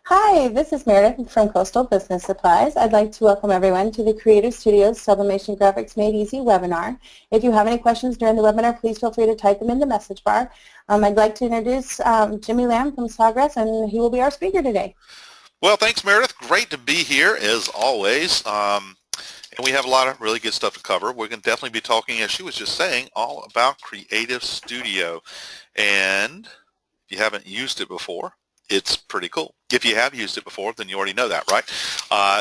Hi, this is Meredith from Coastal Business Supplies. I'd like to welcome everyone to the Creative Studio Sublimation Graphics Made Easy webinar. If you have any questions during the webinar, please feel free to type them in the message bar. I'd like to introduce Jimmy Lamb from Sawgrass, and he will be our speaker today. Well, thanks, Meredith. Great to be here, as always. And we have a lot of really good stuff to cover. We're going to definitely be talking, as she was just saying, all about CreativeStudio. And if you haven't used it before, it's pretty cool. If you have used it before, then you already know that, right?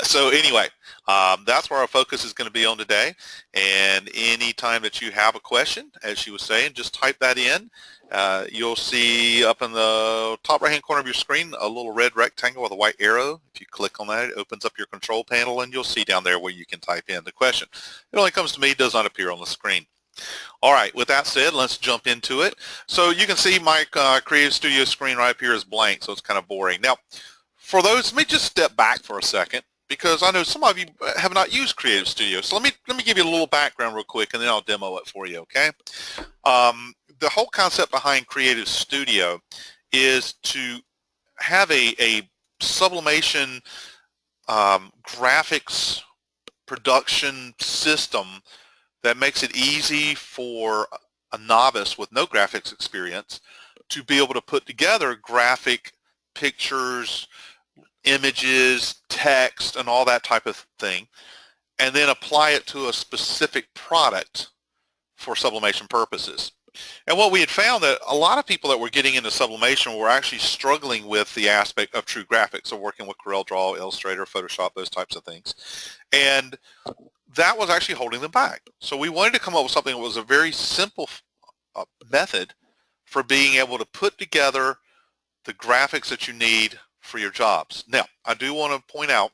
So anyway, that's where our focus is going to be on today. And anytime that you have a question, as she was saying, just type that in. You'll see up in the top right-hand corner of your screen a little red rectangle with a white arrow. If you click on that, it opens up your control panel, and you'll see down there where you can type in the question. It only comes to me, does not appear on the screen. All right, with that said, let's jump into it. So you can see my CreativeStudio screen right up here is blank, so it's kind of boring. Now, for those, let me just step back for a second, because I know some of you have not used CreativeStudio. So let me give you a little background real quick, and then I'll demo it for you, okay? The whole concept behind CreativeStudio is to have a sublimation graphics production system that makes it easy for a novice with no graphics experience to be able to put together graphic pictures, images, text, and all that type of thing, and then apply it to a specific product for sublimation purposes. And what we had found that a lot of people that were getting into sublimation were actually struggling with the aspect of true graphics, so working with CorelDRAW, Illustrator, Photoshop, those types of things. And that was actually holding them back. So we wanted to come up with something that was a very simple method for being able to put together the graphics that you need for your jobs. Now, I do want to point out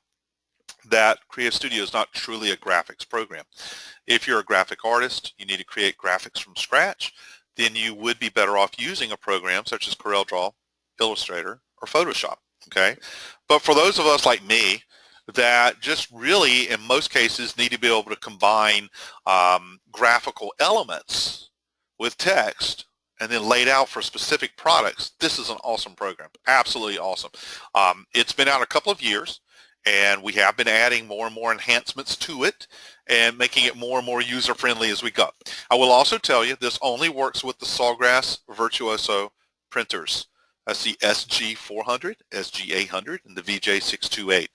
that CreativeStudio is not truly a graphics program. If you're a graphic artist, you need to create graphics from scratch, then you would be better off using a program such as CorelDRAW, Illustrator, or Photoshop, okay? But for those of us like me that just really, in most cases, need to be able to combine graphical elements with text and then laid out for specific products, this is an awesome program. Absolutely awesome. It's been out a couple of years, and we have been adding more and more enhancements to it and making it more and more user-friendly as we go. I will also tell you this only works with the Sawgrass Virtuoso printers. That's the SG400, SG800, and the VJ628.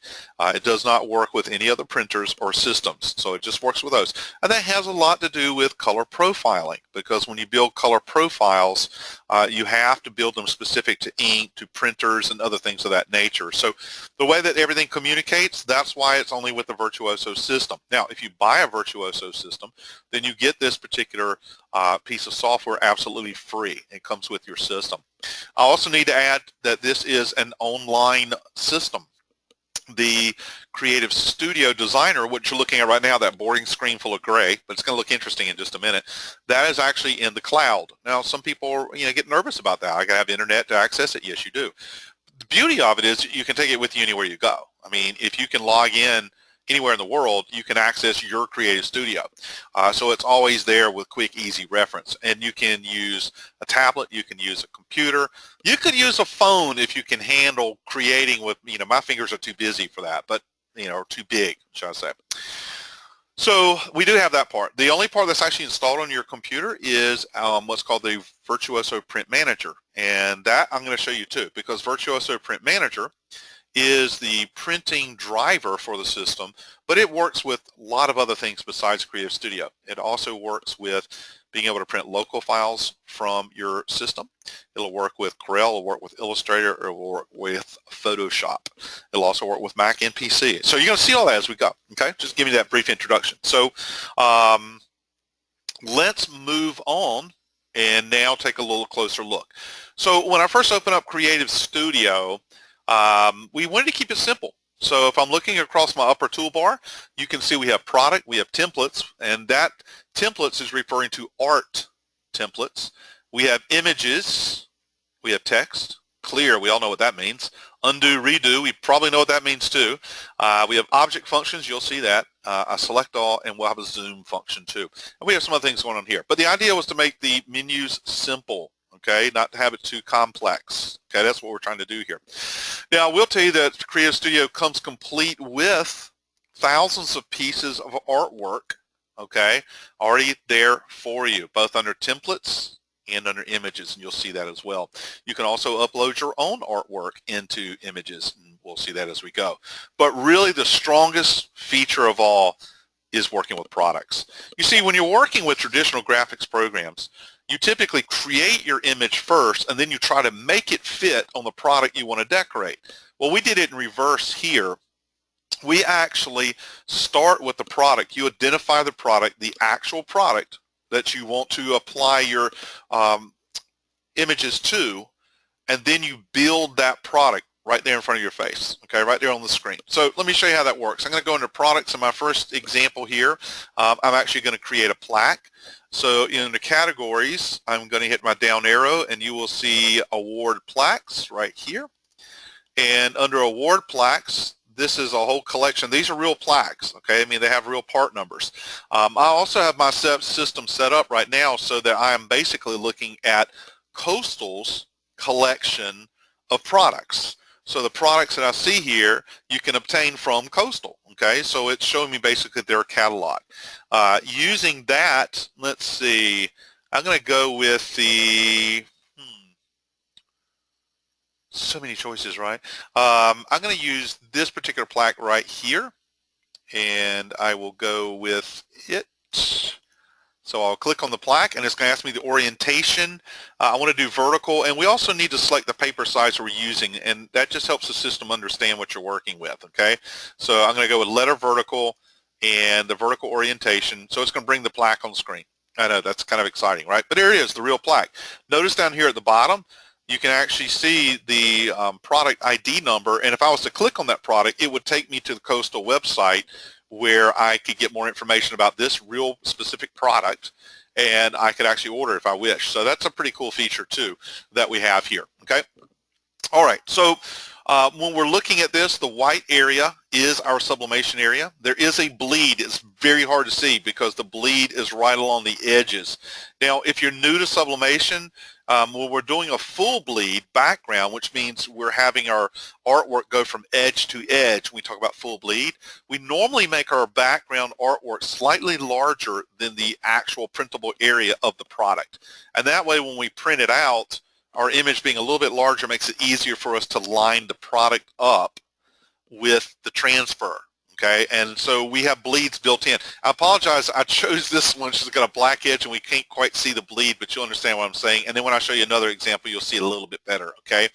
It does not work with any other printers or systems, so it just works with those. And that has a lot to do with color profiling, because when you build color profiles, you have to build them specific to ink, to printers, and other things of that nature. So the way that everything communicates, that's why it's only with the Virtuoso system. Now, if you buy a Virtuoso system, then you get this particular piece of software absolutely free. It comes with your system. I also need to add that this is an online system. The CreativeStudio Designer, what you're looking at right now, that boring screen full of gray, but it's going to look interesting in just a minute, that is actually in the cloud. Now, some people get nervous about that. I got to have internet to access it. Yes, you do. The beauty of it is you can take it with you anywhere you go. I mean, if you can log in anywhere in the world, you can access your CreativeStudio. So it's always there with quick, easy reference. And you can use a tablet, you can use a computer, you could use a phone if you can handle creating with, my fingers are too busy for that, but, or too big, shall I say. So we do have that part. The only part that's actually installed on your computer is what's called the Virtuoso Print Manager. And that I'm going to show you too, because Virtuoso Print Manager is the printing driver for the system, but it works with a lot of other things besides CreativeStudio. It also works with being able to print local files from your system. It'll work with Corel, it'll work with Illustrator, or it'll work with Photoshop. It'll also work with Mac and PC. So you're going to see all that as we go, okay? Just give me that brief introduction. So let's move on and now take a little closer look. So when I first opened up CreativeStudio, we wanted to keep it simple. So if I'm looking across my upper toolbar, you can see we have product, we have templates, and that templates is referring to art templates. We have images, we have text, clear, we all know what that means. Undo, redo, we probably know what that means too. We have object functions, you'll see that. A select all, and we'll have a zoom function too. And we have some other things going on here. But the idea was to make the menus simple. okay, not to have it too complex. Okay, that's what we're trying to do here. Now, I will tell you that CreativeStudio comes complete with thousands of pieces of artwork, okay, already there for you, both under templates and under images, and you'll see that as well. You can also upload your own artwork into images, and we'll see that as we go. But really the strongest feature of all is working with products. You see, when you're working with traditional graphics programs, you typically create your image first and then you try to make it fit on the product you want to decorate. Well, we did it in reverse here. We actually start with the product. You identify the product, the actual product that you want to apply your images to, and then you build that product right there in front of your face, okay, right there on the screen. So let me show you how that works. I'm going to go into products. In my first example here, I'm actually going to create a plaque. So in the categories, I'm going to hit my down arrow, and you will see award plaques right here. And under award plaques, this is a whole collection. These are real plaques, okay? I mean, they have real part numbers. I also have my system set up right now so that I am basically looking at Coastal's collection of products. So the products that I see here, you can obtain from Coastal, okay? So it's showing me basically their catalog. Using that, let's see, I'm going to go with the, so many choices, right? I'm going to use this particular plaque right here, and I will go with it. So I'll click on the plaque, and it's going to ask me the orientation. I want to do vertical, and we also need to select the paper size we're using, and that just helps the system understand what you're working with, okay? So I'm going to go with letter vertical and the vertical orientation. So it's going to bring the plaque on screen. I know, that's kind of exciting, right? But there it is, the real plaque. Notice down here at the bottom, you can actually see the product ID number, and if I was to click on that product, it would take me to the Coastal website where I could get more information about this real specific product, and I could actually order if I wish. So that's a pretty cool feature too that we have here, okay? All right, so when we're looking at this, the white area is our sublimation area. There is a bleed. It's very hard to see because the bleed is right along the edges. Now, if you're new to sublimation, when we're doing a full bleed background, which means we're having our artwork go from edge to edge, when we talk about full bleed, we normally make our background artwork slightly larger than the actual printable area of the product. And that way, when we print it out, our image being a little bit larger makes it easier for us to line the product up with the transfer, okay? And so we have bleeds built in. I apologize, I chose this one. She's got a black edge and we can't quite see the bleed, but you'll understand what I'm saying. And then when I show you another example, you'll see it a little bit better, okay?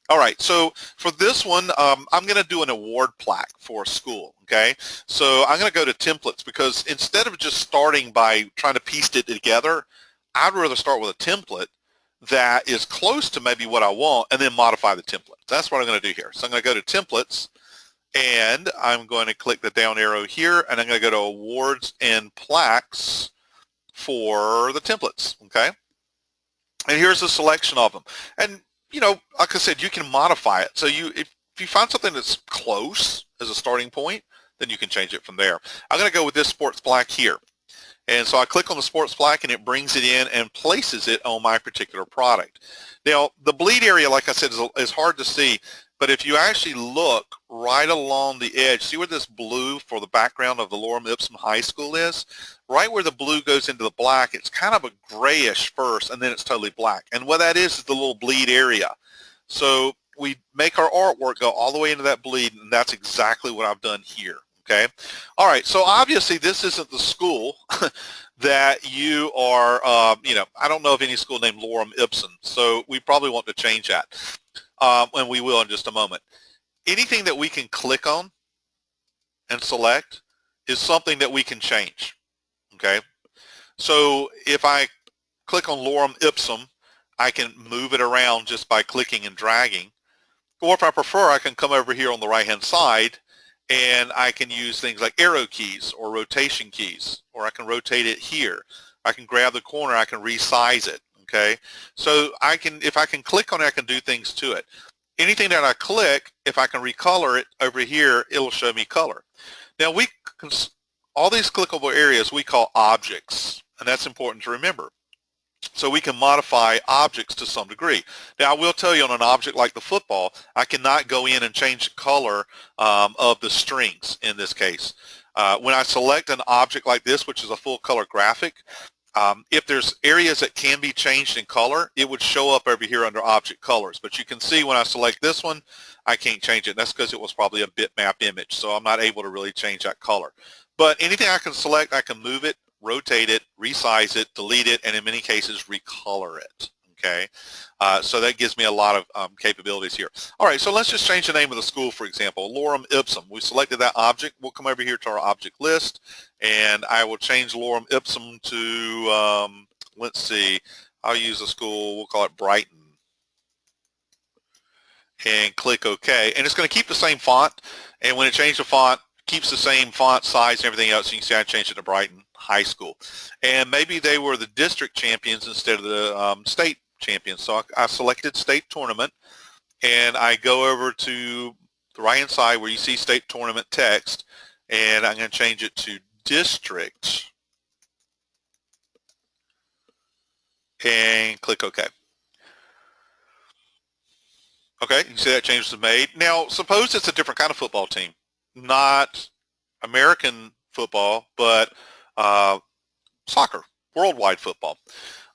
All right, so for this one, I'm going to do an award plaque for a school, okay? So I'm going to go to templates because instead of just starting by trying to piece it together, I'd rather start with a template that is close to maybe what I want and then modify the template. That's what I'm going to do here. So I'm going to go to templates, and I'm going to click the down arrow here, and I'm going to go to awards and plaques for the templates, okay? And here's a selection of them. And, you know, like I said, you can modify it. So if you find something that's close as a starting point, then you can change it from there. I'm going to go with this sports plaque here. And so I click on the sports plaque and it brings it in and places it on my particular product. Now, the bleed area, like I said, is hard to see, but if you actually look right along the edge, see where this blue for the background of the Lorem Ipsum High School is? Right where the blue goes into the black, it's kind of a grayish first, and then it's totally black. And what that is the little bleed area. So we make our artwork go all the way into that bleed, and that's exactly what I've done here. Okay. All right. So obviously this isn't the school that you are, you know, I don't know of any school named Lorem Ipsum. So we probably want to change that. And we will in just a moment. Anything that we can click on and select is something that we can change. Okay. So if I click on Lorem Ipsum, I can move it around just by clicking and dragging. Or if I prefer, I can come over here on the right-hand side and I can use things like arrow keys or rotation keys, or I can rotate it here. I can grab the corner, I can resize it, okay? So if I can click on it, I can do things to it. Anything that I click, if I can recolor it over here, it'll show me color. Now, all these clickable areas we call objects, and that's important to remember. So we can modify objects to some degree. Now I will tell you, on an object like the football, I cannot go in and change the color of the strings in this case. When I select an object like this, which is a full color graphic, if there's areas that can be changed in color, it would show up over here under object colors. But you can see when I select this one, I can't change it. That's because it was probably a bitmap image, so I'm not able to really change that color. But anything I can select, I can move it, rotate it, resize it, delete it, and in many cases recolor it. Okay, so that gives me a lot of capabilities here. All right, so let's just change the name of the school, for example, Lorem Ipsum. We selected that object. We'll come over here to our object list, and I will change Lorem Ipsum to, let's see, I'll use a school, we'll call it Brighton, and click OK. And it's going to keep the same font, and when it changes the font, keeps the same font size and everything else. You can see I changed it to Brighton High School. And maybe they were the district champions instead of the state champions. So I selected state tournament, and I go over to the right hand side where you see state tournament text, and I'm going to change it to district and click OK. Okay, you can see that change was made. Now suppose it's a different kind of football team, not American football, but soccer, worldwide football.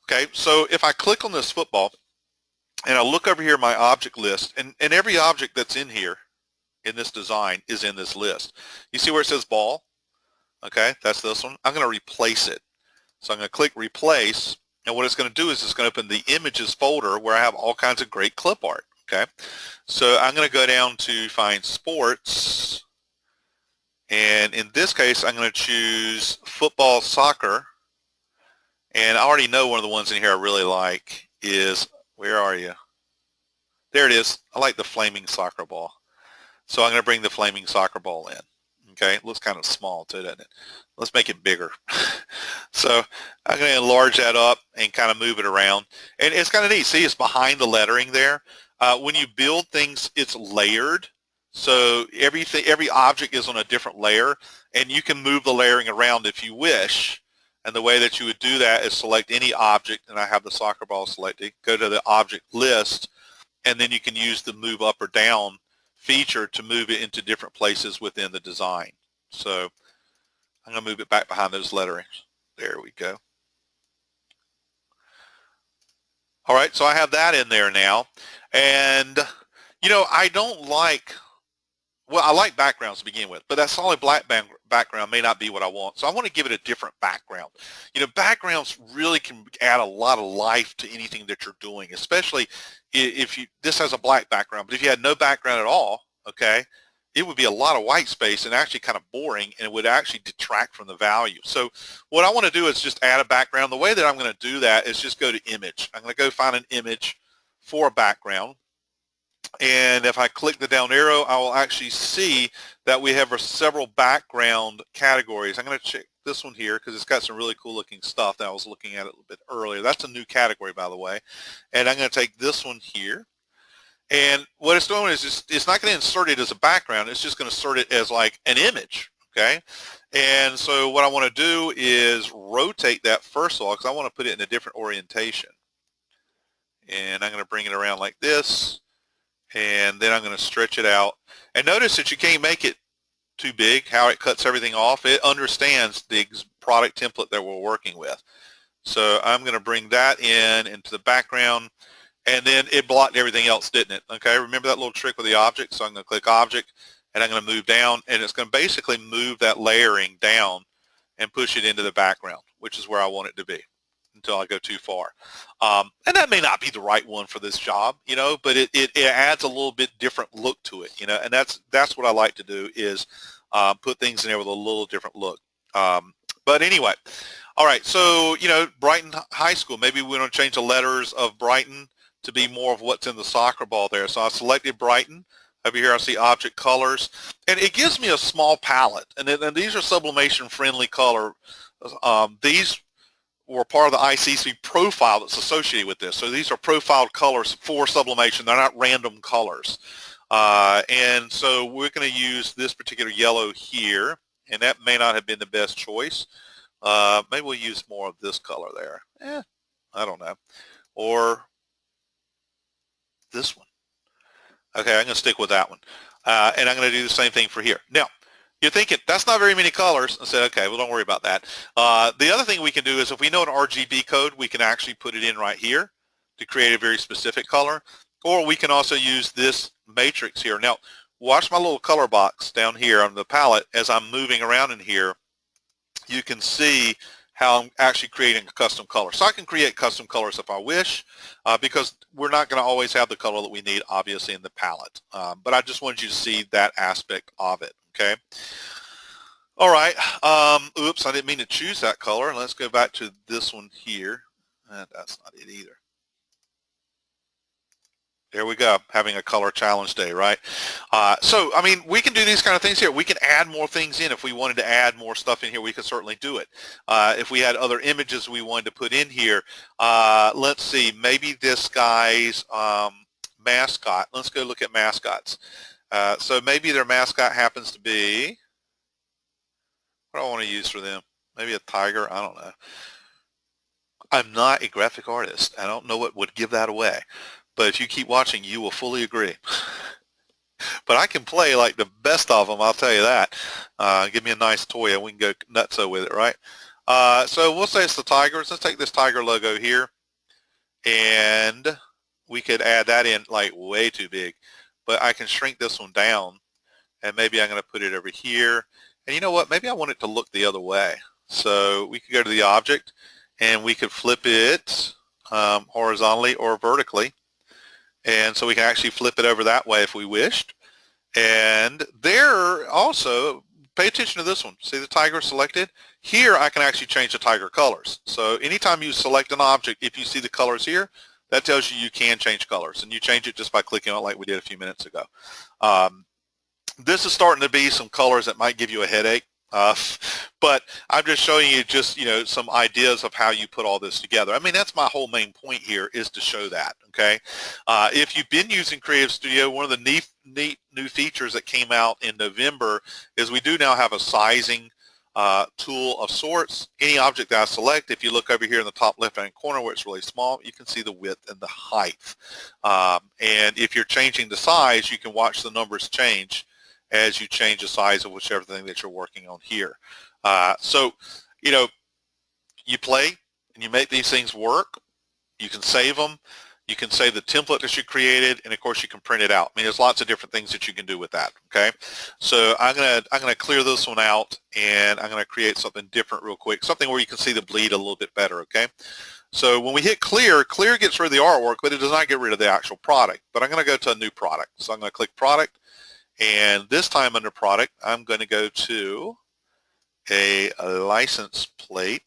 Okay, so if I click on this football and I look over here in my object list, and every object that's in here in this design is in this list. You see where it says ball? Okay, that's this one. I'm going to replace it. So I'm going to click replace, and what it's going to do is it's going to open the images folder where I have all kinds of great clip art. Okay, so I'm going to go down to find sports, and in this case I'm going to choose football, soccer, and I already know one of the ones in here I really like is, where are you? There it is. I like the flaming soccer ball. So I'm going to bring the flaming soccer ball in. Okay, it looks kind of small too, doesn't it? Let's make it bigger. So I'm going to enlarge that up and kind of move it around. And it's kind of neat. See, it's behind the lettering there. When you build things, it's layered. So every object is on a different layer, and you can move the layering around if you wish. And the way that you would do that is select any object, and I have the soccer ball selected, go to the object list, and then you can use the move up or down feature to move it into different places within the design. So I'm going to move it back behind those letterings. There we go. All right, so I have that in there now. And, you know, I don't like, well, I like backgrounds to begin with, but that solid black background may not be what I want. So I want to give it a different background. You know, backgrounds really can add a lot of life to anything that you're doing, especially if this has a black background, but if you had no background at all, okay, it would be a lot of white space and actually kind of boring, and it would actually detract from the value. So what I want to do is just add a background. The way that I'm going to do that is just go to image. I'm going to go find an image for a background. And if I click the down arrow, I will actually see that we have several background categories. I'm going to check this one here because it's got some really cool looking stuff that I was looking at a little bit earlier. That's a new category, by the way. And I'm going to take this one here. And what it's doing is it's not going to insert it as a background. It's just going to insert it as like an image. Okay. And so what I want to do is rotate that first of all, because I want to put it in a different orientation. And I'm going to bring it around like this. And then I'm going to stretch it out. And notice that you can't make it too big, how it cuts everything off. It understands the product template that we're working with. So I'm going to bring that into the background, and then it blocked everything else, didn't it? Okay, remember that little trick with the object? So I'm going to click Object, and I'm going to move down, and it's going to basically move that layering down and push it into the background, which is where I want it to be until I go too far. And that may not be the right one for this job, you know, but it adds a little bit different look to it, you know, and that's what I like to do is put things in there with a little different look. But anyway, all right, so, you know, Brighton High School, maybe we want to change the letters of Brighton to be more of what's in the soccer ball there. So I selected Brighton. Over here I see object colors, and it gives me a small palette, and these are sublimation friendly color. These were part of the ICC profile that's associated with this. So these are profiled colors for sublimation. They're not random colors. And so we're going to use this particular yellow here, and that may not have been the best choice. Maybe we'll use more of this color there. I don't know. Or this one. Okay, I'm going to stick with that one. And I'm going to do the same thing for here. Now, you're thinking, that's not very many colors. I said, okay, well, don't worry about that. The other thing we can do is if we know an RGB code, we can actually put it in right here to create a very specific color. Or we can also use this matrix here. Now, watch my little color box down here on the palette. As I'm moving around in here, you can see how I'm actually creating a custom color. So I can create custom colors if I wish, because we're not going to always have the color that we need, obviously, in the palette. But I just wanted you to see that aspect of it, okay? All right. Oops, I didn't mean to choose that color. Let's go back to this one here. That's not it either. There we go, having a color challenge day, right? So, I mean, we can do these kind of things here. We can add more things in. If we wanted to add more stuff in here, we could certainly do it. If we had other images we wanted to put in here, let's see, maybe this guy's mascot. Let's go look at mascots. So maybe their mascot happens to be, what do I want to use for them? Maybe a tiger, I don't know. I'm not a graphic artist. I don't know what would give that away. But if you keep watching, you will fully agree. But I can play like the best of them, I'll tell you that. Give me a nice toy and we can go nutso with it, right? So we'll say it's the tigers. Let's take this tiger logo here. And we could add that in like way too big. But I can shrink this one down. And maybe I'm going to put it over here. And you know what? Maybe I want it to look the other way. So we could go to the object and we could flip it horizontally or vertically. And so we can actually flip it over that way if we wished. And there also, pay attention to this one. See the tiger selected? Here I can actually change the tiger colors. So anytime you select an object, if you see the colors here, that tells you you can change colors. And you change it just by clicking on it like we did a few minutes ago. This is starting to be some colors that might give you a headache. But I'm just showing you just, some ideas of how you put all this together. I mean, that's my whole main point here is to show that, okay? If you've been using CreativeStudio, one of the neat new features that came out in November is we do now have a sizing tool of sorts. Any object that I select, if you look over here in the top left-hand corner where it's really small, you can see the width and the height. And if you're changing the size, you can watch the numbers change as you change the size of whichever thing that you're working on here. So, you play and you make these things work. You can save them. You can save the template that you created, and of course you can print it out. I mean, there's lots of different things that you can do with that. Okay, so I'm gonna clear this one out, and I'm gonna create something different real quick, something where you can see the bleed a little bit better. Okay, so when we hit clear, clear gets rid of the artwork, but it does not get rid of the actual product. But I'm gonna go to a new product, so I'm gonna click product. And this time under product, I'm going to go to a license plate.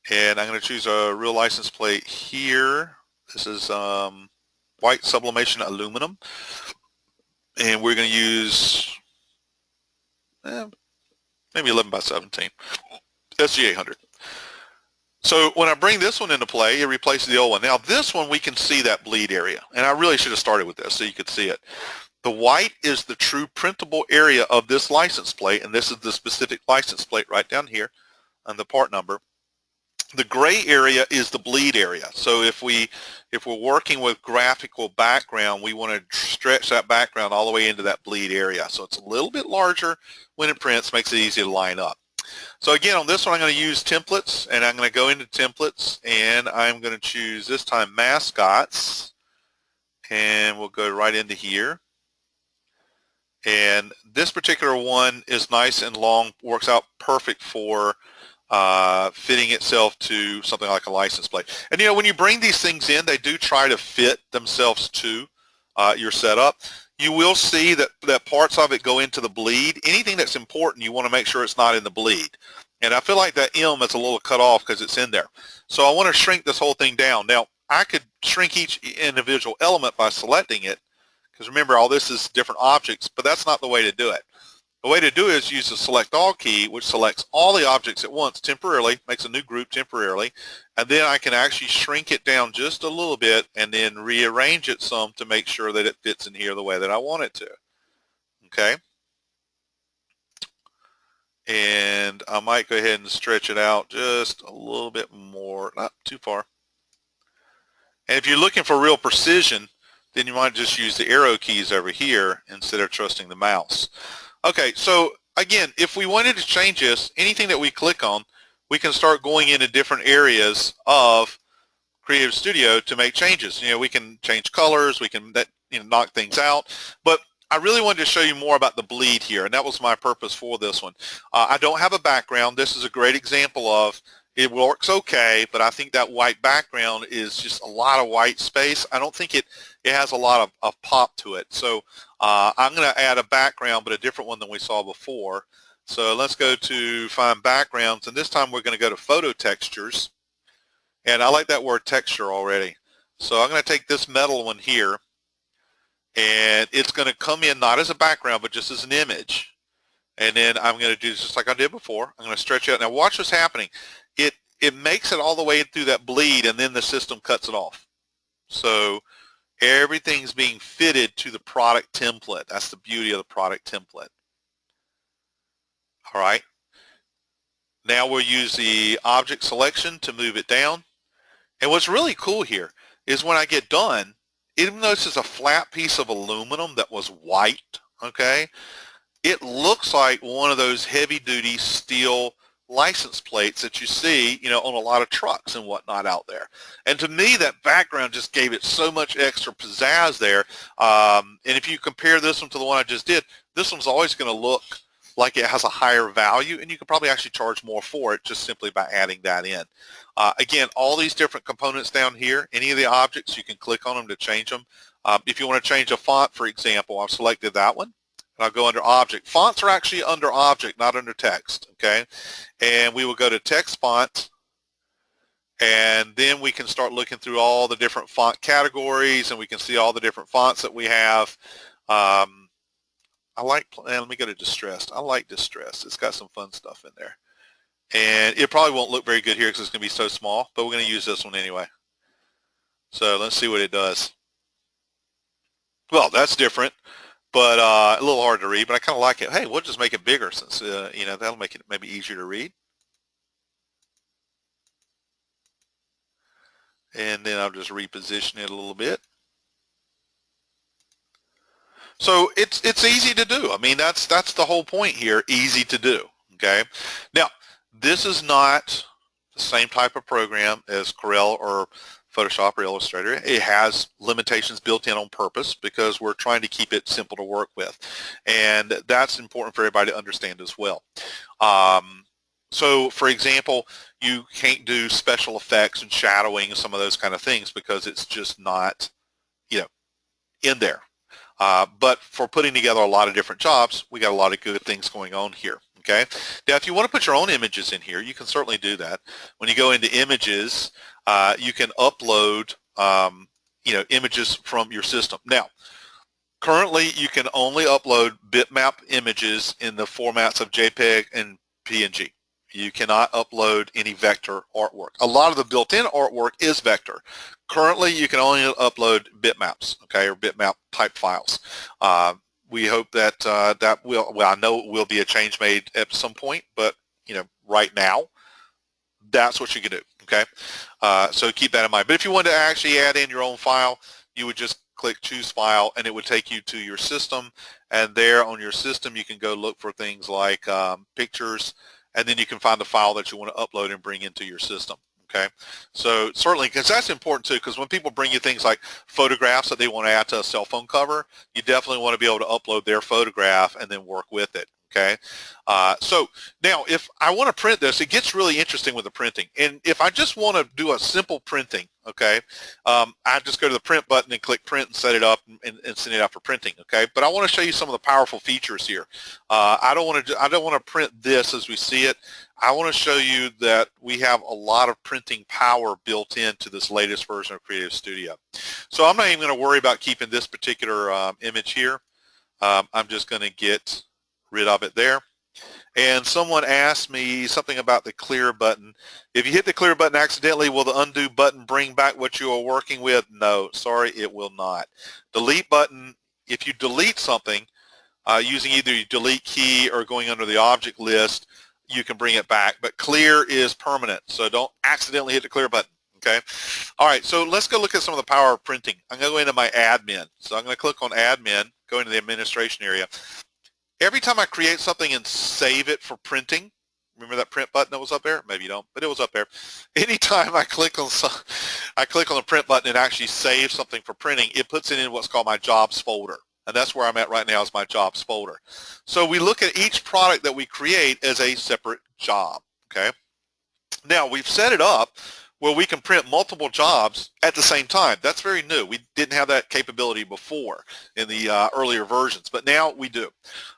And I'm going to choose a real license plate here. This is white sublimation aluminum. And we're going to use maybe 11 by 17. SG800. So when I bring this one into play, it replaces the old one. Now this one, we can see that bleed area. And I really should have started with this so you could see it. The white is the true printable area of this license plate, and this is the specific license plate right down here on the part number. The gray area is the bleed area. So if we're working with graphical background, we want to stretch that background all the way into that bleed area. So it's a little bit larger when it prints, makes it easy to line up. So again, on this one, I'm going to use templates, and I'm going to go into templates, and I'm going to choose this time mascots, and we'll go right into here. And this particular one is nice and long, works out perfect for fitting itself to something like a license plate. And when you bring these things in, they do try to fit themselves to your setup. You will see that parts of it go into the bleed. Anything that's important, you want to make sure it's not in the bleed. And I feel like that M is a little cut off because it's in there. So I want to shrink this whole thing down. Now, I could shrink each individual element by selecting it, because remember, all this is different objects, but that's not the way to do it. The way to do it is use the select all key, which selects all the objects at once temporarily, makes a new group temporarily, and then I can actually shrink it down just a little bit and then rearrange it some to make sure that it fits in here the way that I want it to. Okay? And I might go ahead and stretch it out just a little bit more, not too far. And if you're looking for real precision, then you might just use the arrow keys over here instead of trusting the mouse. Okay, so again, if we wanted to change this, anything that we click on, we can start going into different areas of CreativeStudio to make changes. You know, we can change colors, we can knock things out, but I really wanted to show you more about the bleed here, and that was my purpose for this one. I don't have a background. This is a great example of it works okay, but I think that white background is just a lot of white space. I don't think it has a lot of pop to it. So I'm going to add a background, but a different one than we saw before. So let's go to find backgrounds, and this time we're going to go to photo textures. And I like that word texture already. So I'm going to take this metal one here, and it's going to come in not as a background, but just as an image. And then I'm going to do just like I did before. I'm going to stretch it out. Now watch what's happening. It makes it all the way through that bleed, and then the system cuts it off. So everything's being fitted to the product template. That's the beauty of the product template. All right. Now we'll use the object selection to move it down. And what's really cool here is when I get done, even though this is a flat piece of aluminum that was white, okay, it looks like one of those heavy-duty steel license plates that you see, you know, on a lot of trucks and whatnot out there. And to me, that background just gave it so much extra pizzazz there. And if you compare this one to the one I just did, this one's always going to look like it has a higher value, and you could probably actually charge more for it just simply by adding that in. Again, all these different components down here, any of the objects, you can click on them to change them. If you want to change a font, for example, I've selected that one. And I'll go under Object. Fonts are actually under Object, not under Text, okay? And we will go to Text Font, and then we can start looking through all the different font categories, and we can see all the different fonts that we have. I like, let me go to Distressed. I like Distressed. It's got some fun stuff in there. And it probably won't look very good here because it's going to be so small, but we're going to use this one anyway. So let's see what it does. Well, that's different, but a little hard to read, but I kind of like it. Hey, we'll just make it bigger since, you know, that'll make it maybe easier to read. And then I'll just reposition it a little bit. So it's easy to do. I mean, that's the whole point here, easy to do, okay? Now, this is not the same type of program as Corel or Photoshop or Illustrator. It has limitations built in on purpose because we're trying to keep it simple to work with. And that's important for everybody to understand as well. So, for example, you can't do special effects and shadowing and some of those kind of things because it's just not, you know, in there. But for putting together a lot of different jobs, we got a lot of good things going on here. Okay. Now, if you want to put your own images in here, you can certainly do that. When you go into images, you can upload, you know, images from your system. Now, currently, you can only upload bitmap images in the formats of JPEG and PNG. You cannot upload any vector artwork. A lot of the built-in artwork is vector. Currently, you can only upload bitmaps, okay, or bitmap type files. We hope that that will, well, I know it will be a change made at some point, but, you know, right now, that's what you can do, okay? So keep that in mind. But if you want to actually add in your own file, you would just click Choose File, and it would take you to your system. And there on your system, you can go look for things like pictures, and then you can find the file that you want to upload and bring into your system. Okay, so certainly, because that's important too, because when people bring you things like photographs that they want to add to a cell phone cover, you definitely want to be able to upload their photograph and then work with it. Okay, so now if I want to print this, it gets really interesting with the printing. And if I just want to do a simple printing, okay, I just go to the print button and click print and set it up and send it out for printing. Okay, but I want to show you some of the powerful features here. I don't want to print this as we see it. I want to show you that we have a lot of printing power built into this latest version of CreativeStudio. So I'm not even going to worry about keeping this particular image here. I'm just going to get rid of it there. And someone asked me something about the clear button. If you hit the clear button accidentally, will the undo button bring back what you are working with? No, sorry, it will not. Delete button, if you delete something, using either your delete key or going under the object list, you can bring it back. But clear is permanent, so don't accidentally hit the clear button. Okay. All right, so let's go look at some of the power of printing. I'm going to go into my admin. So I'm going to click on admin, go into the administration area. Every time I create something and save it for printing, remember that print button that was up there? Maybe you don't, but it was up there. Anytime I click on the print button and actually save something for printing, it puts it in what's called my jobs folder. And that's where I'm at right now, is my jobs folder. So we look at each product that we create as a separate job. Okay. Now we've set it up where we can print multiple jobs at the same time. That's very new. We didn't have that capability before in the earlier versions, but now we do.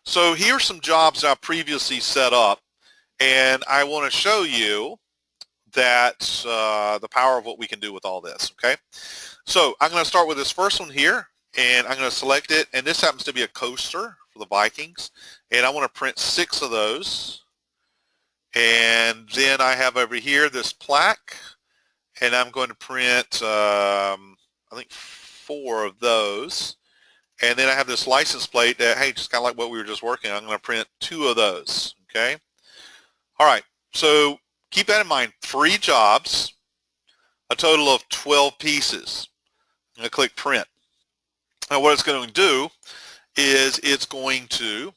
So here's some jobs I previously set up, and I want to show you that the power of what we can do with all this, okay? So I'm going to start with this first one here, and I'm going to select it, and this happens to be a coaster for the Vikings, and I want to print 6 of those. And then I have over here this plaque, and I'm going to print, I think 4 of those. And then I have this license plate that, hey, just kind of like what we were just working on, I'm going to print 2 of those, okay? All right, so keep that in mind, 3 jobs, a total of 12 pieces. I'm going to click print. Now what it's going to do is it's going to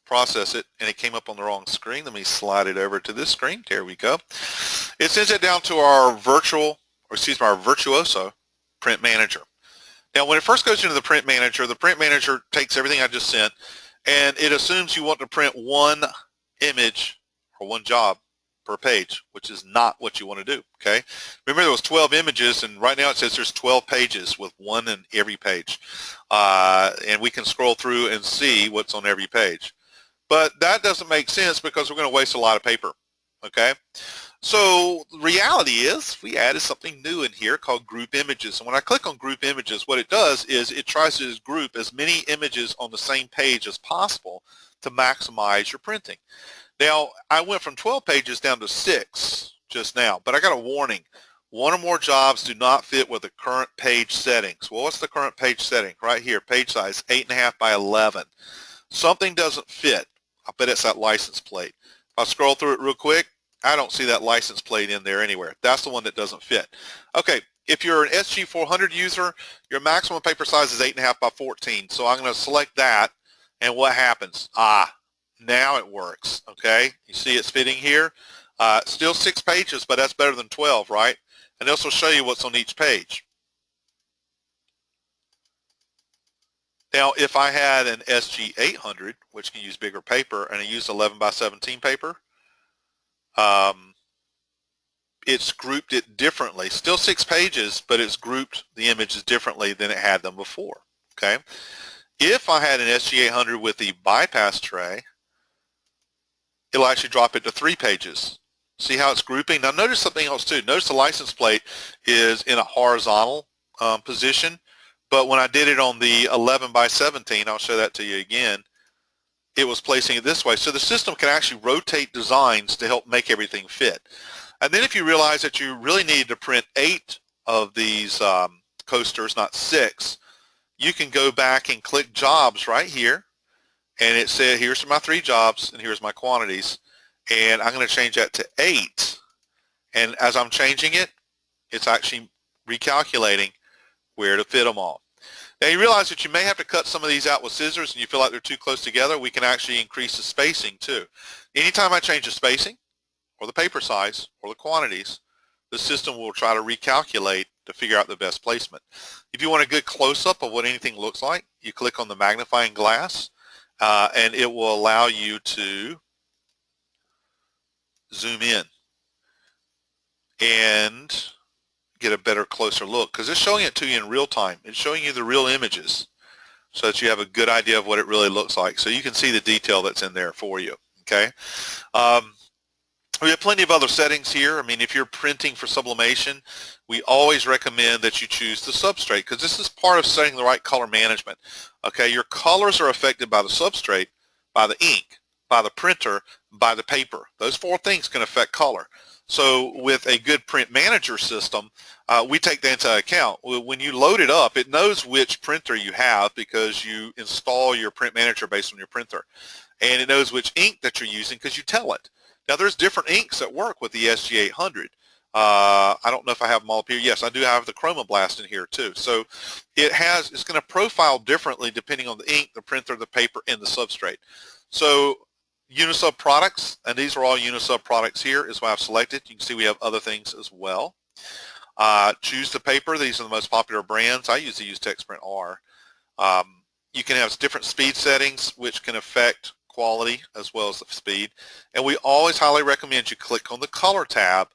process it, and it came up on the wrong screen. Let me slide it over to this screen. There we go. It sends it down to our our Virtuoso print manager. Now when it first goes into the print manager takes everything I just sent, and it assumes you want to print 1 image or 1 job per page, which is not what you want to do, okay? Remember there was 12 images, and right now it says there's 12 pages with 1 in every page. And we can scroll through and see what's on every page. But that doesn't make sense because we're going to waste a lot of paper, okay? So the reality is we added something new in here called group images. And when I click on group images, what it does is it tries to group as many images on the same page as possible to maximize your printing. Now, I went from 12 pages down to 6 just now, but I got a warning. 1 or more jobs do not fit with the current page settings. Well, what's the current page setting? Right here, page size 8.5 by 11. Something doesn't fit. I bet it's that license plate. If I scroll through it real quick, I don't see that license plate in there anywhere. That's the one that doesn't fit. Okay, if you're an SG400 user, your maximum paper size is 8.5 by 14. So I'm going to select that, and what happens? Now it works, okay? You see it's fitting here. Still 6 pages, but that's better than 12, right? And this will show you what's on each page. Now, if I had an SG800, which can use bigger paper, and I used 11 by 17 paper, it's grouped it differently. Still 6 pages, but it's grouped the images differently than it had them before, okay? If I had an SG800 with the bypass tray, it'll actually drop it to 3 pages. See how it's grouping? Now notice something else too. Notice the license plate is in a horizontal position, but when I did it on the 11 by 17, I'll show that to you again, it was placing it this way. So the system can actually rotate designs to help make everything fit. And then if you realize that you really need to print 8 of these coasters, not 6, you can go back and click jobs right here, and it said here's my 3 jobs and here's my quantities, and I'm going to change that to 8. And as I'm changing it, it's actually recalculating where to fit them all. Now you realize that you may have to cut some of these out with scissors and you feel like they're too close together. We can actually increase the spacing too. Anytime I change the spacing or the paper size or the quantities, the system will try to recalculate to figure out the best placement. If you want a good close-up of what anything looks like, you click on the magnifying glass and it will allow you to zoom in and get a better, closer look, because it's showing it to you in real time. It's showing you the real images so that you have a good idea of what it really looks like. So you can see the detail that's in there for you, okay? We have plenty of other settings here. I mean, if you're printing for sublimation, we always recommend that you choose the substrate, because this is part of setting the right color management, okay? Your colors are affected by the substrate, by the ink, by the printer, by the paper. Those 4 things can affect color. So with a good print manager system, we take that into account. When you load it up, it knows which printer you have because you install your print manager based on your printer. And it knows which ink that you're using because you tell it. Now there's different inks that work with the SG800. I don't know if I have them all up here. Yes, I do have the Chroma Blast in here too. So it's going to profile differently depending on the ink, the printer, the paper, and the substrate. So Unisub products, and these are all Unisub products here is what I've selected. You can see we have other things as well. Choose the paper. These are the most popular brands. I usually use TextPrint R. You can have different speed settings which can affect quality as well as the speed. And we always highly recommend you click on the color tab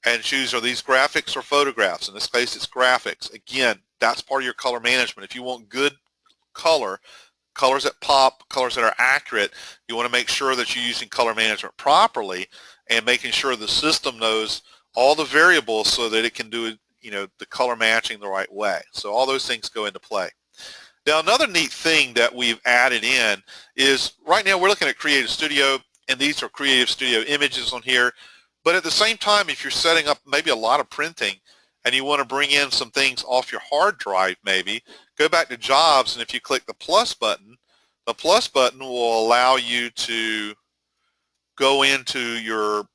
and choose, are these graphics or photographs? In this case, it's graphics. Again, that's part of your color management. If you want good color, colors that pop, colors that are accurate, you want to make sure that you're using color management properly and making sure the system knows all the variables so that it can do, the color matching the right way. So all those things go into play. Now another neat thing that we've added in is right now we're looking at CreativeStudio, and these are CreativeStudio images on here. But at the same time, if you're setting up maybe a lot of printing and you want to bring in some things off your hard drive maybe, go back to Jobs, and if you click the plus button, the plus button will allow you to go into your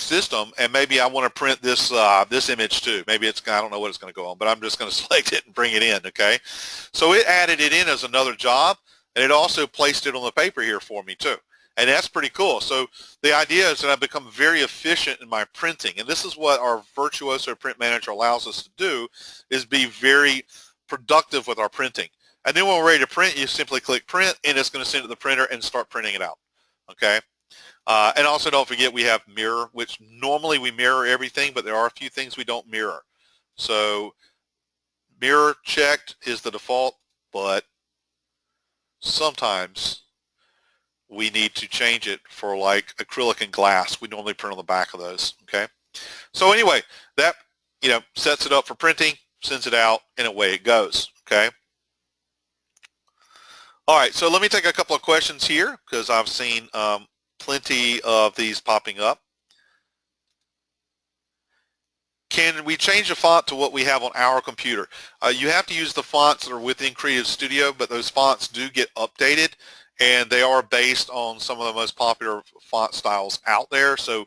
system, and maybe I want to print this this image too. Maybe I don't know what it's going to go on, but I'm just going to select it and bring it in, okay? So it added it in as another job, and it also placed it on the paper here for me too. And that's pretty cool. So the idea is that I've become very efficient in my printing, and this is what our Virtuoso Print Manager allows us to do, is be very productive with our printing. And then when we're ready to print, you simply click print, and it's going to send it to the printer and start printing it out, okay? And also don't forget we have mirror, which normally we mirror everything, but there are a few things we don't mirror. So mirror checked is the default, but sometimes we need to change it for like acrylic and glass. We normally print on the back of those, okay? So anyway, that, sets it up for printing, sends it out, and away it goes, okay? All right, so let me take a couple of questions here because I've seen plenty of these popping up. Can we change the font to what we have on our computer? You have to use the fonts that are within CreativeStudio, but those fonts do get updated, and they are based on some of the most popular font styles out there. So,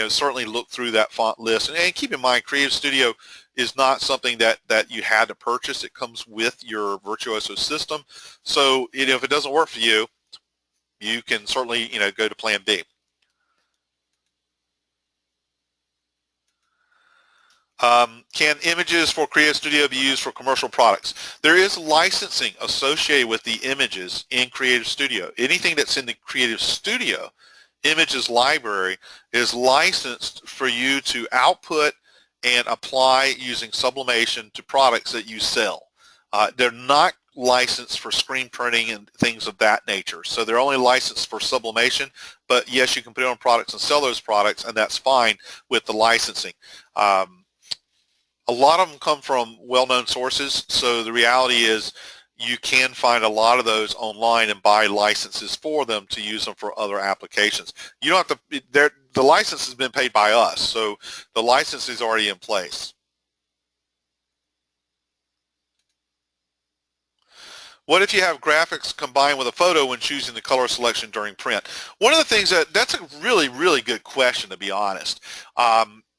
certainly look through that font list. And keep in mind, CreativeStudio is not something that you had to purchase. It comes with your Virtuoso system. So, if it doesn't work for you, you can certainly, go to plan B. Can images for CreativeStudio be used for commercial products? There is licensing associated with the images in CreativeStudio. Anything that's in the CreativeStudio images library is licensed for you to output and apply using sublimation to products that you sell. They're not licensed for screen printing and things of that nature. So they're only licensed for sublimation, but yes, you can put it on products and sell those products, and that's fine with the licensing. A lot of them come from well-known sources, so the reality is you can find a lot of those online and buy licenses for them to use them for other applications. You don't have to, the license has been paid by us, so the license is already in place. What if you have graphics combined with a photo when choosing the color selection during print? One of the things that's a really, really good question, to be honest.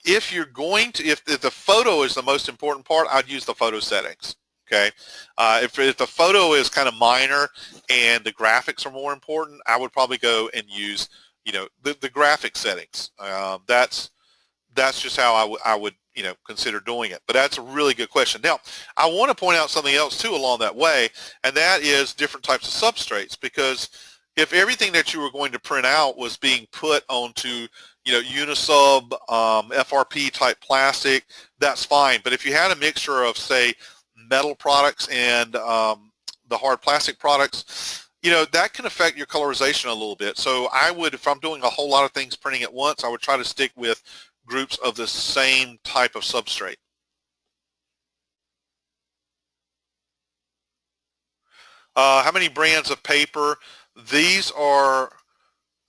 If you're going to, if the photo is the most important part, I'd use the photo settings, okay? If the photo is kind of minor and the graphics are more important, I would probably go and use, the graphic settings. That's just how I would consider doing it. But that's a really good question. Now, I want to point out something else too along that way, and that is different types of substrates, because if everything that you were going to print out was being put onto Unisub, FRP type plastic, that's fine. But if you had a mixture of, say, metal products and the hard plastic products, that can affect your colorization a little bit. So I would, if I'm doing a whole lot of things printing at once, I would try to stick with groups of the same type of substrate. How many brands of paper? These are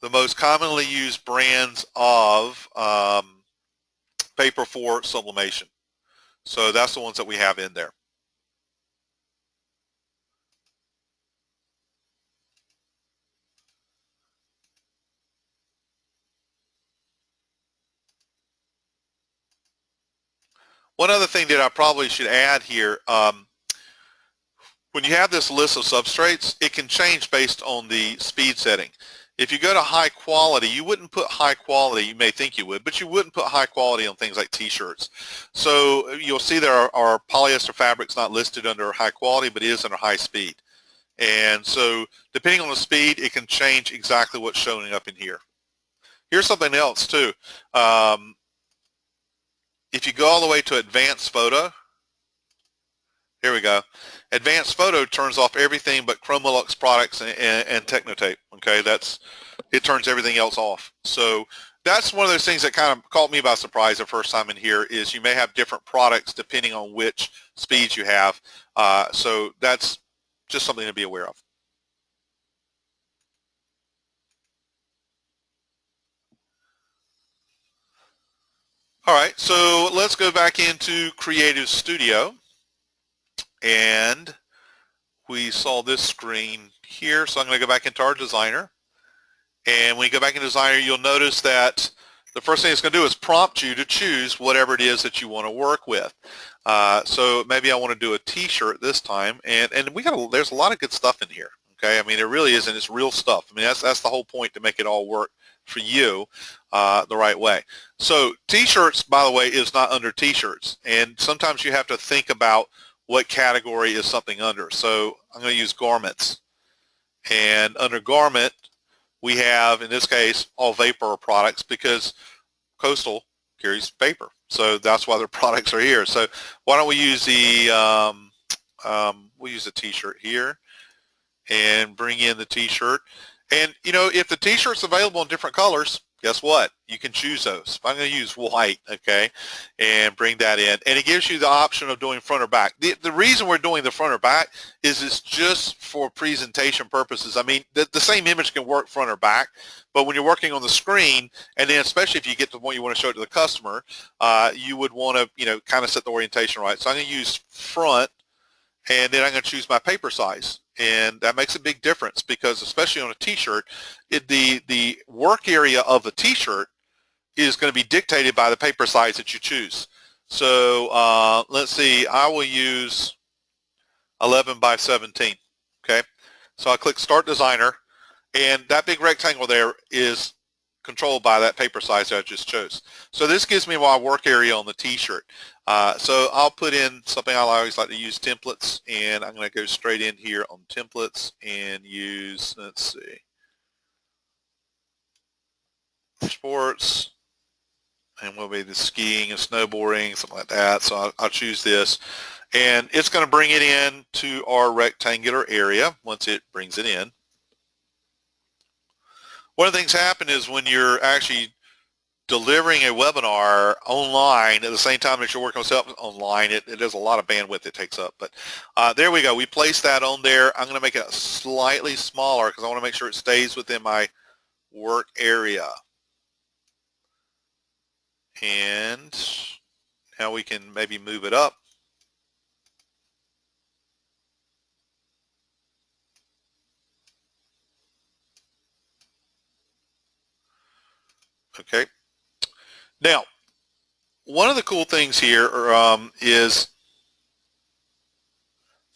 the most commonly used brands of paper for sublimation. So that's the ones that we have in there. One other thing that I probably should add here, when you have this list of substrates, it can change based on the speed setting. If you go to high quality, you wouldn't put high quality, you may think you would, but you wouldn't put high quality on things like t-shirts. So you'll see there are polyester fabrics not listed under high quality, but it is under high speed. And so depending on the speed, it can change exactly what's showing up in here. Here's something else too. If you go all the way to advanced photo, here we go. Advanced photo turns off everything but Chromolux products and Technotape. Okay, it turns everything else off. So that's one of those things that kind of caught me by surprise the first time in here is you may have different products depending on which speeds you have. So that's just something to be aware of. All right, so let's go back into CreativeStudio. And we saw this screen here, so I'm going to go back into our designer. And when you go back into designer, you'll notice that the first thing it's going to do is prompt you to choose whatever it is that you want to work with. So maybe I want to do a t-shirt this time, and there's a lot of good stuff in here. Okay, I mean it really is, and it's real stuff. I mean that's the whole point, to make it all work for you the right way. So t-shirts, by the way, is not under t-shirts, and sometimes you have to think about what category is something under. So I'm going to use garments, and under garment we have, in this case, all vapor products, because Coastal carries vapor, so that's why their products are here. So why don't we use the we'll use a t-shirt here and bring in the t-shirt. And you know, if the t-shirt's available in different colors, guess what? You can choose those. I'm going to use white, okay, and bring that in. And it gives you the option of doing front or back. The reason we're doing the front or back is it's just for presentation purposes. I mean, the same image can work front or back, but when you're working on the screen, and then especially if you get to the point you want to show it to the customer, you would want to, you know, kind of set the orientation right. So I'm going to use front, and then I'm going to choose my paper size. And that makes a big difference, because especially on a t-shirt, the work area of the t-shirt is going to be dictated by the paper size that you choose. So let's see, I will use 11 by 17. Okay, so I click Start Designer, and that big rectangle there is controlled by that paper size that I just chose. So this gives me my work area on the t-shirt. So I'll put in something. I always like to use templates, and I'm going to go straight in here on templates and use, let's see, sports, and we'll be the skiing and snowboarding, something like that. So I'll choose this, and it's going to bring it in to our rectangular area once it brings it in. One of the things happen is when you're actually delivering a webinar online at the same time that you're working on stuff online, it is a lot of bandwidth it takes up. But there we go. We placed that on there. I'm going to make it slightly smaller because I want to make sure it stays within my work area. And now we can maybe move it up. Okay. Now, one of the cool things here is,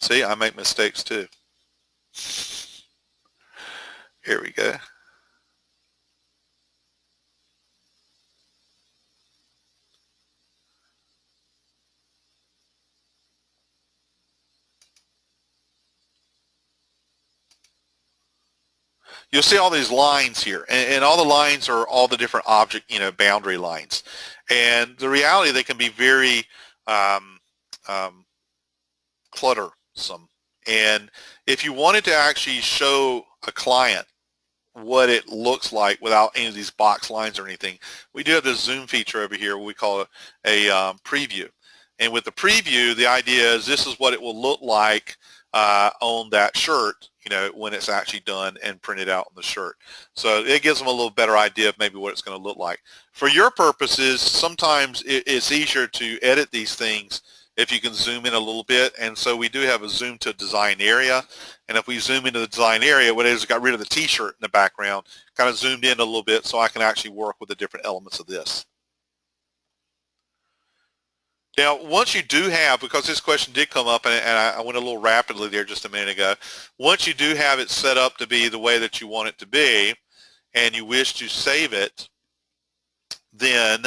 see, I make mistakes too. Here we go. You'll see all these lines here, and all the lines are all the different object, you know, boundary lines. And the reality, they can be very cluttersome. And if you wanted to actually show a client what it looks like without any of these box lines or anything, we do have this zoom feature over here. We call it a preview. And with the preview, the idea is this is what it will look like on that shirt, when it's actually done and printed out on the shirt. So it gives them a little better idea of maybe what it's going to look like. For your purposes, sometimes it's easier to edit these things if you can zoom in a little bit, and so we do have a zoom to design area, and if we zoom into the design area, what it is, got rid of the t-shirt in the background, kind of zoomed in a little bit so I can actually work with the different elements of this. Now, once you do have, because this question did come up, and I went a little rapidly there just a minute ago, once you do have it set up to be the way that you want it to be, and you wish to save it, then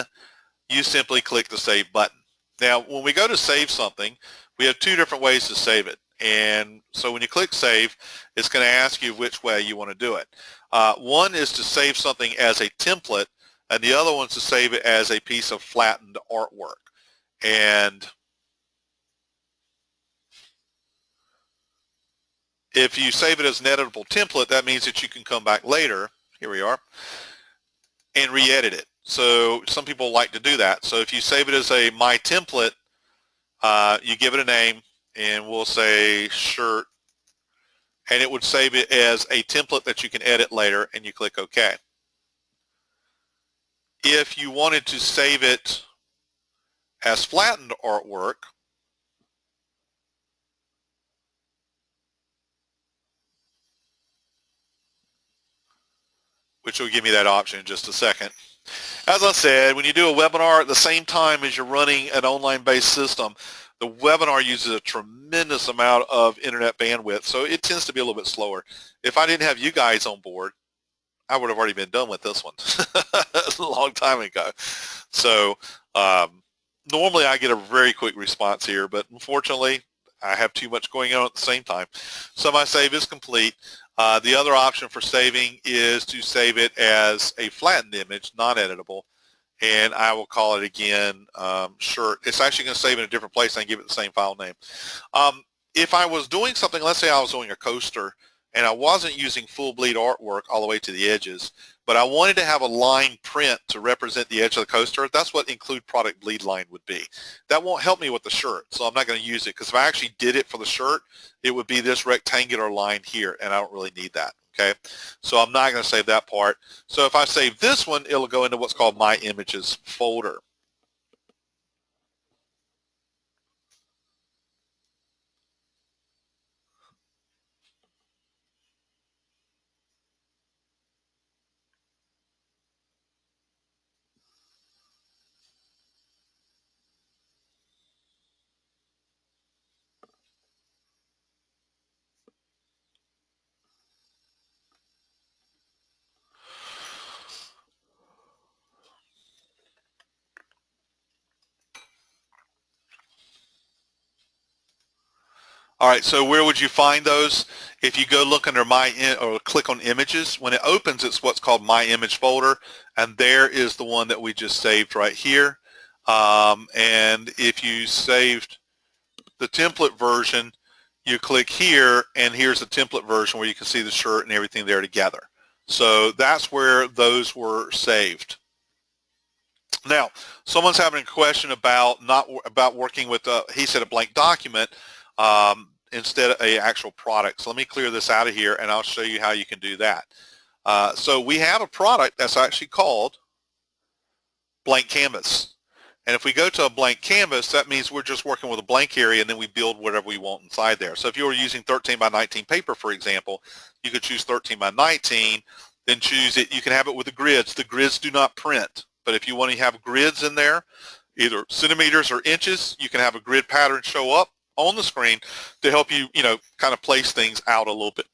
you simply click the Save button. Now, when we go to save something, we have two different ways to save it. And so when you click Save, it's going to ask you which way you want to do it. One is to save something as a template, and the other one is to save it as a piece of flattened artwork. And if you save it as an editable template, that means that you can come back later, here we are, and re-edit it. So some people like to do that. So if you save it as a My Template, you give it a name, and we'll say shirt, and it would save it as a template that you can edit later, and you click OK. If you wanted to save it as flattened artwork, which will give me that option in just a second. As I said, when you do a webinar at the same time as you're running an online-based system, the webinar uses a tremendous amount of internet bandwidth, so it tends to be a little bit slower. If I didn't have you guys on board, I would have already been done with this one a long time ago. So normally I get a very quick response here, but unfortunately I have too much going on at the same time. So my save is complete. The other option for saving is to save it as a flattened image, non-editable, and I will call it again shirt. It's actually going to save in a different place and give it the same file name. If I was doing something, let's say I was doing a coaster and I wasn't using full bleed artwork all the way to the edges, but I wanted to have a line print to represent the edge of the coaster, that's what include product bleed line would be. That won't help me with the shirt, so I'm not going to use it, because if I actually did it for the shirt, it would be this rectangular line here, and I don't really need that, okay? So I'm not going to save that part. So if I save this one, it'll go into what's called My Images folder. All right, so where would you find those? If you go look under or click on Images, when it opens, it's what's called My Image folder, and there is the one that we just saved right here. And if you saved the template version, you click here, and here's the template version where you can see the shirt and everything there together. So that's where those were saved. Now, someone's having a question about working with he said a blank document instead of an actual product. So let me clear this out of here, and I'll show you how you can do that. So we have a product that's actually called blank canvas. And if we go to a blank canvas, that means we're just working with a blank area, and then we build whatever we want inside there. So if you were using 13 by 19 paper, for example, you could choose 13 by 19, then choose it. You can have it with the grids. The grids do not print, but if you want to have grids in there, either centimeters or inches, you can have a grid pattern show up on the screen to help you, kind of place things out a little bit.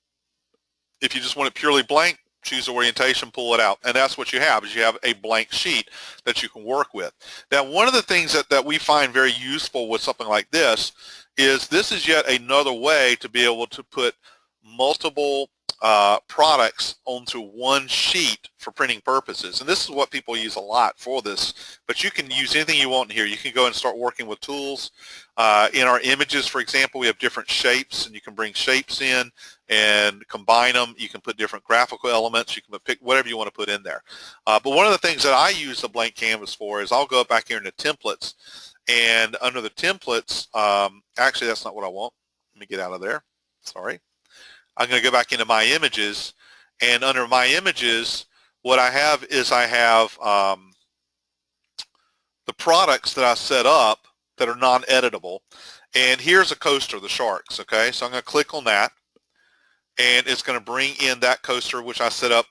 If you just want it purely blank, choose the orientation, pull it out, and that's what you have, is you have a blank sheet that you can work with. Now, one of the things that we find very useful with something like this is yet another way to be able to put multiple products onto one sheet for printing purposes. And this is what people use a lot for this, but you can use anything you want in here. You can go and start working with tools. In our images, for example, we have different shapes, and you can bring shapes in and combine them. You can put different graphical elements. You can pick whatever you want to put in there. But one of the things that I use the blank canvas for is I'll go back here into templates, and under the templates, actually that's not what I want. Let me get out of there. sorry. I'm going to go back into my images, and under my images, what I have is I have the products that I set up that are non-editable. And here's a coaster, the sharks, okay? So I'm going to click on that, and it's going to bring in that coaster, which I set up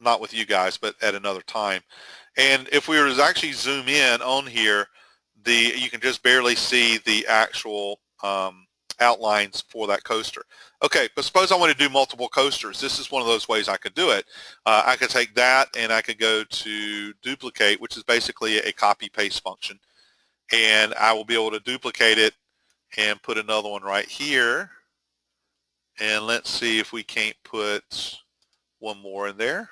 not with you guys, but at another time. And if we were to actually zoom in on here, you can just barely see the actual outlines for that coaster. Okay, but suppose I want to do multiple coasters. This is one of those ways I could do it. I could take that and I could go to duplicate, which is basically a copy-paste function. And I will be able to duplicate it and put another one right here. And let's see if we can't put one more in there.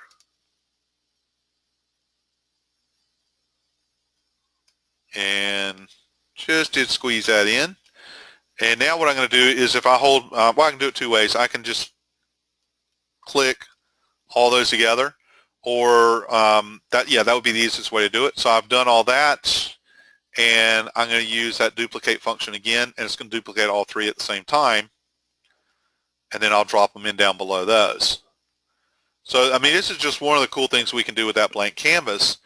And just did squeeze that in. And now what I'm going to do is if I hold, well, I can do it two ways. I can just click all those together, or that would be the easiest way to do it. So I've done all that, and I'm going to use that duplicate function again, and it's going to duplicate all three at the same time, and then I'll drop them in down below those. So, I mean, this is just one of the cool things we can do with that blank canvas,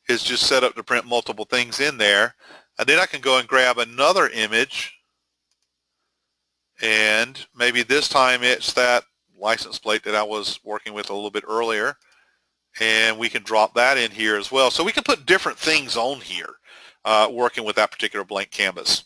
is just set up to print multiple things in there, and then I can go and grab another image, and maybe this time it's that license plate that I was working with a little bit earlier, and we can drop that in here as well. So we can put different things on here working with that particular blank canvas.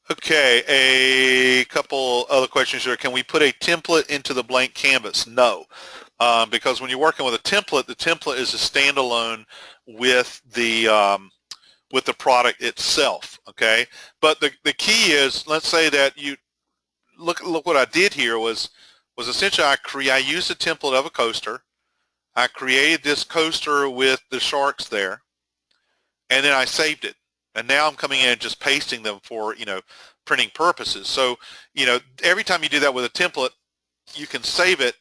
Okay, a couple other questions here. Can we put a template into the blank canvas? No, because when you're working with a template, the template is a standalone with the product itself. Okay, but the key is, let's say that you look what I did here was essentially I used a template of a coaster. I created this coaster with the sharks there, and then I saved it. And now I'm coming in and just pasting them for, printing purposes. So, every time you do that with a template, you can save it,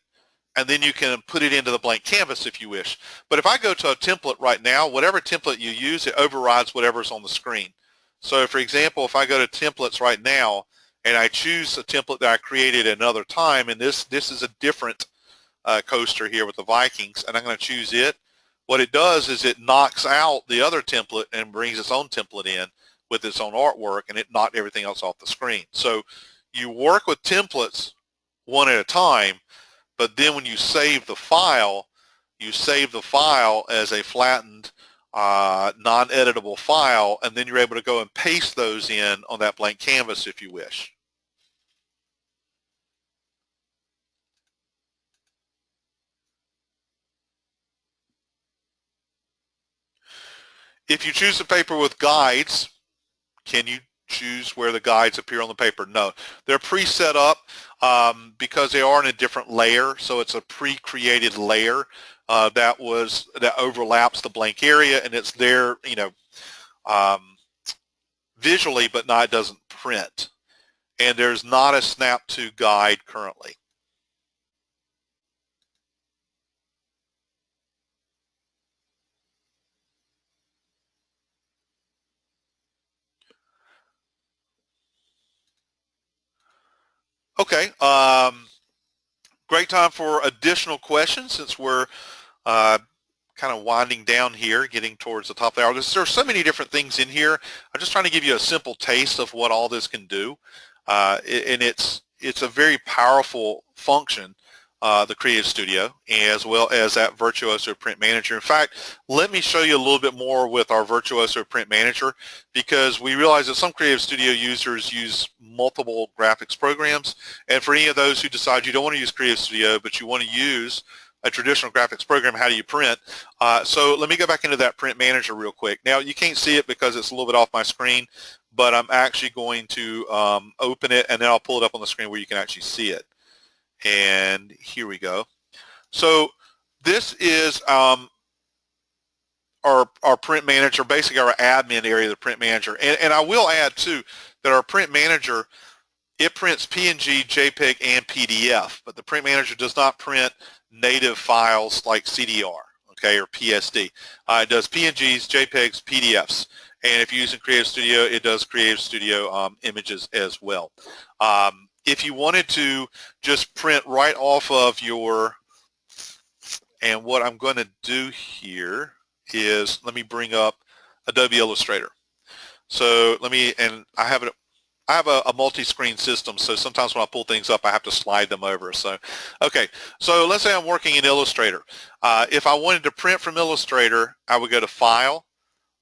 and then you can put it into the blank canvas if you wish. But if I go to a template right now, whatever template you use, it overrides whatever's on the screen. So, for example, if I go to templates right now, and I choose a template that I created another time, and this is a different coaster here with the Vikings, and I'm going to choose it. What it does is it knocks out the other template and brings its own template in with its own artwork, and it knocked everything else off the screen. So you work with templates one at a time, but then when you save the file, you save the file as a flattened, non-editable file, and then you're able to go and paste those in on that blank canvas if you wish. If you choose a paper with guides, can you choose where the guides appear on the paper? No. They're pre-set up because they are in a different layer, so it's a pre-created layer that overlaps the blank area, and it's there, visually, but it doesn't print. And there's not a snap to guide currently. Okay, great time for additional questions since we're kind of winding down here, getting towards the top of the hour. There's so many different things in here. I'm just trying to give you a simple taste of what all this can do, and it's a very powerful function, the CreativeStudio, as well as that Virtuoso Print Manager. In fact, let me show you a little bit more with our Virtuoso Print Manager, because we realize that some CreativeStudio users use multiple graphics programs, and for any of those who decide you don't want to use CreativeStudio, but you want to use a traditional graphics program, how do you print? So let me go back into that Print Manager real quick. Now, you can't see it because it's a little bit off my screen, but I'm actually going to open it, and then I'll pull it up on the screen where you can actually see it. And here we go. So this is our our print manager, basically our admin area of the print manager. And I will add too that our print manager, it prints PNG, JPEG, and PDF, but the print manager does not print native files like CDR, okay, or PSD. It does PNGs, JPEGs, PDFs, and if you're using CreativeStudio, it does CreativeStudio images as well. If you wanted to just print right off of your, and what I'm going to do here is, let me bring up Adobe Illustrator. So let me, and I have a multi-screen system, so sometimes when I pull things up, I have to slide them over. So, okay, so let's say I'm working in Illustrator. If I wanted to print from Illustrator, I would go to File,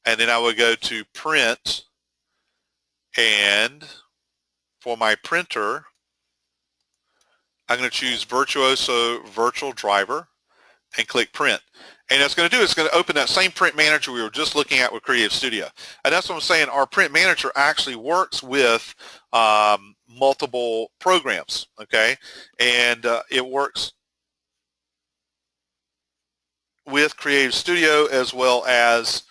and then I would go to Print, and for my printer, I'm going to choose Virtuoso Virtual Driver and click Print. And it's going to do is it's going to open that same print manager we were just looking at with CreativeStudio. And that's what I'm saying. Our print manager actually works with multiple programs, okay? And it works with CreativeStudio as well as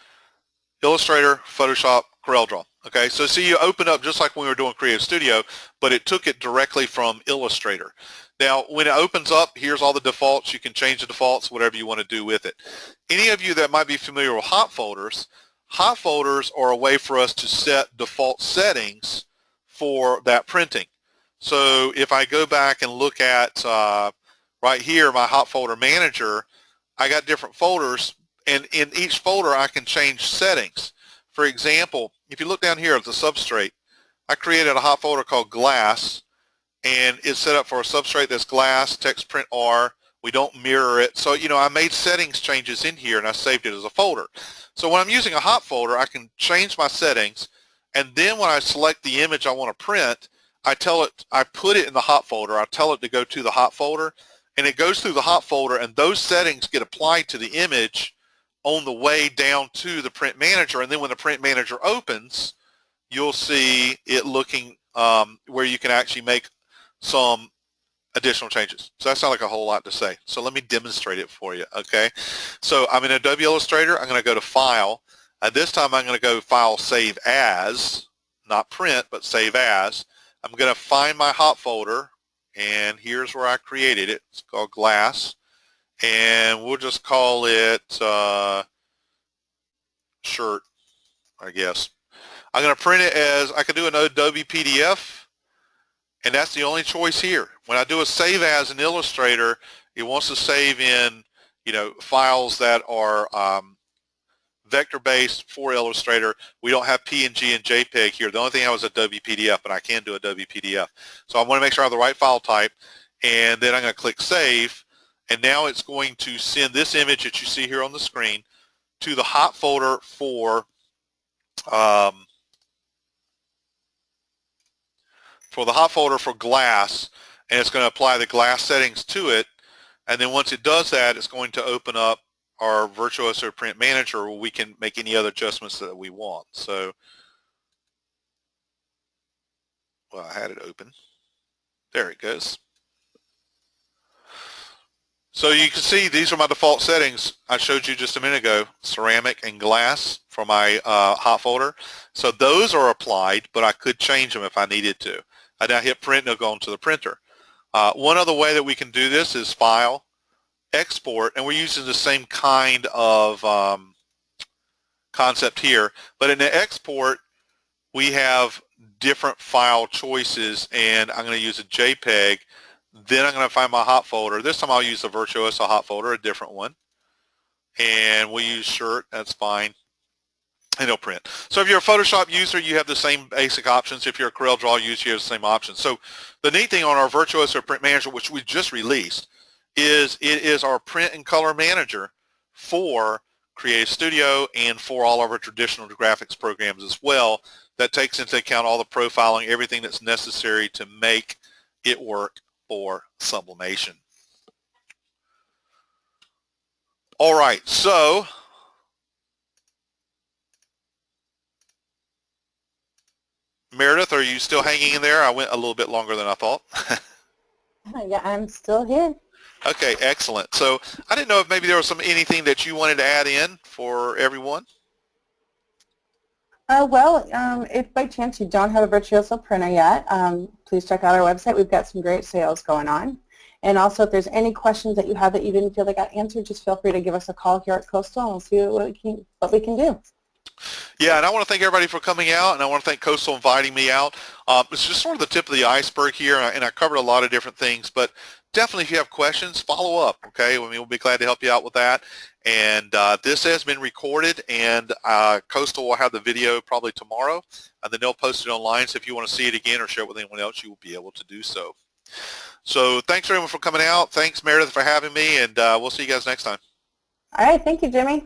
Illustrator, Photoshop, CorelDRAW. Okay, so see, you open up just like when we were doing CreativeStudio, but it took it directly from Illustrator. Now, when it opens up, here's all the defaults. You can change the defaults, whatever you want to do with it. Any of you that might be familiar with hot folders are a way for us to set default settings for that printing. So if I go back and look at right here, my hot folder manager, I got different folders, and in each folder I can change settings. For example, if you look down here at the substrate, I created a hot folder called Glass, and it's set up for a substrate that's glass, text print R. We don't mirror it. So, you know, I made settings changes in here and I saved it as a folder. So when I'm using a hot folder, I can change my settings, and then when I select the image I want to print, I put it in the hot folder. I tell it to go to the hot folder, and it goes through the hot folder, and those settings get applied to the image on the way down to the print manager. And then when the print manager opens, you'll see it looking where you can actually make some additional changes. So that sounds like a whole lot to say. So let me demonstrate it for you, okay? So I'm in Adobe Illustrator. I'm going to go to File. This time I'm going to go File, Save As, not Print, but Save As. I'm going to find my hot folder, and here's where I created it. It's called Glass, and we'll just call it Shirt, I guess. I'm going to print it as, I could do an Adobe PDF, and that's the only choice here. When I do a Save As in Illustrator, it wants to save in, you know, files that are vector-based for Illustrator. We don't have PNG and JPEG here. The only thing I have is Adobe PDF, but I can do Adobe PDF. So I want to make sure I have the right file type, and then I'm going to click Save, and now it's going to send this image that you see here on the screen to the hot folder for Glass, and it's going to apply the Glass settings to it. And then once it does that, it's going to open up our Virtuoso Print Manager where we can make any other adjustments that we want. So, well, I had it open. There it goes. So you can see these are my default settings I showed you just a minute ago, ceramic and glass for my hot folder. So those are applied, but I could change them if I needed to. I now hit print and it'll go into the printer. One other way that we can do this is File, Export, and we're using the same kind of concept here. But in the export, we have different file choices, and I'm going to use a JPEG. Then I'm going to find my hot folder. This time I'll use the Virtuoso hot folder, a different one. And we'll use Shirt, that's fine. And it'll print. So if you're a Photoshop user, you have the same basic options. If you're a CorelDRAW user, you have the same options. So the neat thing on our Virtuoso Print Manager, which we just released, is it is our print and color manager for CreativeStudio and for all of our traditional graphics programs as well, that takes into account all the profiling, everything that's necessary to make it work for sublimation. All right, so Meredith, are you still hanging in there? I went a little bit longer than I thought. Yeah, I'm still here. Okay, excellent. So I didn't know if maybe there was anything that you wanted to add in for everyone. If by chance you don't have a Virtuoso printer yet, please check out our website. We've got some great sales going on. And also, if there's any questions that you have that you didn't feel that got answered, just feel free to give us a call here at Coastal, and we'll see what we can do. Yeah, and I want to thank everybody for coming out, and I want to thank Coastal inviting me out. It's just sort of the tip of the iceberg here, and I covered a lot of different things, but definitely if you have questions, follow up, okay? I mean, we'll be glad to help you out with that. And this has been recorded, and Coastal will have the video probably tomorrow, and then they'll post it online, so if you want to see it again or share it with anyone else, you will be able to do so. So thanks everyone for coming out. Thanks, Meredith, for having me, and we'll see you guys next time. All right. Thank you, Jimmy.